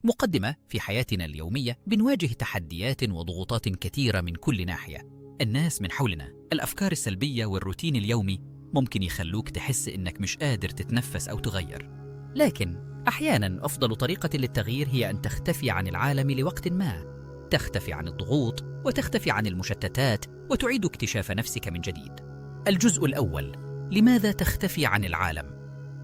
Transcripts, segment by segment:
مقدمة: في حياتنا اليومية بنواجه تحديات وضغوطات كثيرة من كل ناحية. الناس من حولنا، الأفكار السلبية والروتين اليومي ممكن يخلوك تحس إنك مش قادر تتنفس أو تغير. لكن أحياناً أفضل طريقة للتغيير هي أن تختفي عن العالم لوقت ما، تختفي عن الضغوط وتختفي عن المشتتات وتعيد اكتشاف نفسك من جديد. الجزء الأول: لماذا تختفي عن العالم؟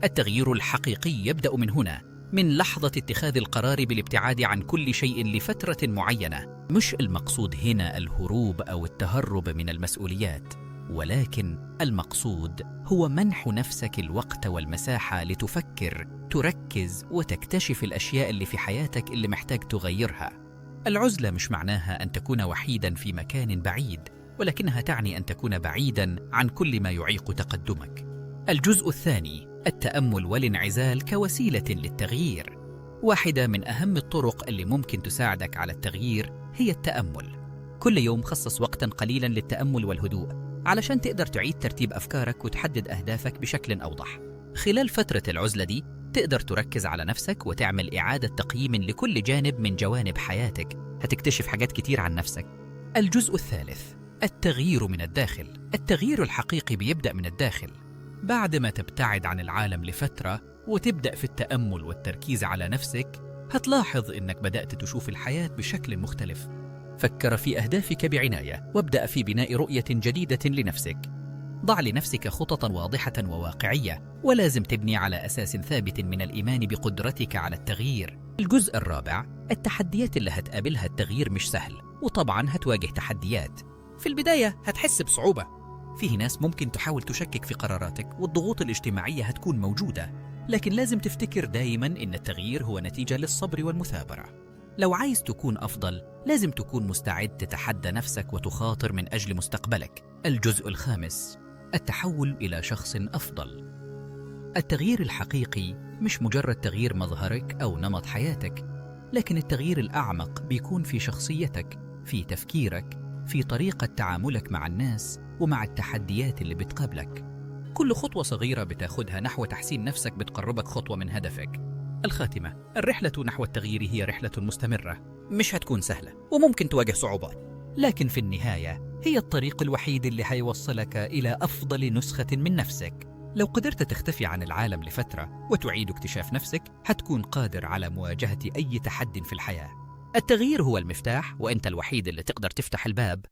التغيير الحقيقي يبدأ من هنا، من لحظة اتخاذ القرار بالابتعاد عن كل شيء لفترة معينة. مش المقصود هنا الهروب أو التهرب من المسؤوليات، ولكن المقصود هو منح نفسك الوقت والمساحة لتفكر، تركز وتكتشف الأشياء اللي في حياتك اللي محتاج تغيرها. العزلة مش معناها أن تكون وحيداً في مكان بعيد، ولكنها تعني أن تكون بعيداً عن كل ما يعيق تقدمك. الجزء الثاني: التأمل والانعزال كوسيلة للتغيير. واحدة من أهم الطرق اللي ممكن تساعدك على التغيير هي التأمل. كل يوم خصص وقتاً قليلاً للتأمل والهدوء علشان تقدر تعيد ترتيب أفكارك وتحدد أهدافك بشكل أوضح. خلال فترة العزلة دي تقدر تركز على نفسك وتعمل إعادة تقييم لكل جانب من جوانب حياتك، هتكتشف حاجات كتير عن نفسك. الجزء الثالث: التغيير من الداخل. التغيير الحقيقي بيبدأ من الداخل. بعد ما تبتعد عن العالم لفترة وتبدأ في التأمل والتركيز على نفسك، هتلاحظ إنك بدأت تشوف الحياة بشكل مختلف. فكر في أهدافك بعناية وابدأ في بناء رؤية جديدة لنفسك. ضع لنفسك خططاً واضحة وواقعية، ولازم تبني على أساس ثابت من الإيمان بقدرتك على التغيير. الجزء الرابع: التحديات اللي هتقابلها. التغيير مش سهل، وطبعاً هتواجه تحديات. في البداية هتحس بصعوبة، فيه ناس ممكن تحاول تشكك في قراراتك، والضغوط الاجتماعية هتكون موجودة. لكن لازم تفتكر دايماً إن التغيير هو نتيجة للصبر والمثابرة. لو عايز تكون أفضل، لازم تكون مستعد تتحدى نفسك وتخاطر من أجل مستقبلك. الجزء الخامس: التحول إلى شخص أفضل. التغيير الحقيقي مش مجرد تغيير مظهرك أو نمط حياتك، لكن التغيير الأعمق بيكون في شخصيتك، في تفكيرك، في طريقة تعاملك مع الناس ومع التحديات اللي بتقابلك. كل خطوة صغيرة بتاخدها نحو تحسين نفسك بتقربك خطوة من هدفك. الخاتمة: الرحلة نحو التغيير هي رحلة مستمرة، مش هتكون سهلة وممكن تواجه صعوبات، لكن في النهاية هي الطريق الوحيد اللي هيوصلك إلى أفضل نسخة من نفسك. لو قدرت تختفي عن العالم لفترة وتعيد اكتشاف نفسك، هتكون قادر على مواجهة أي تحد في الحياة. التغيير هو المفتاح، وأنت الوحيد اللي تقدر تفتح الباب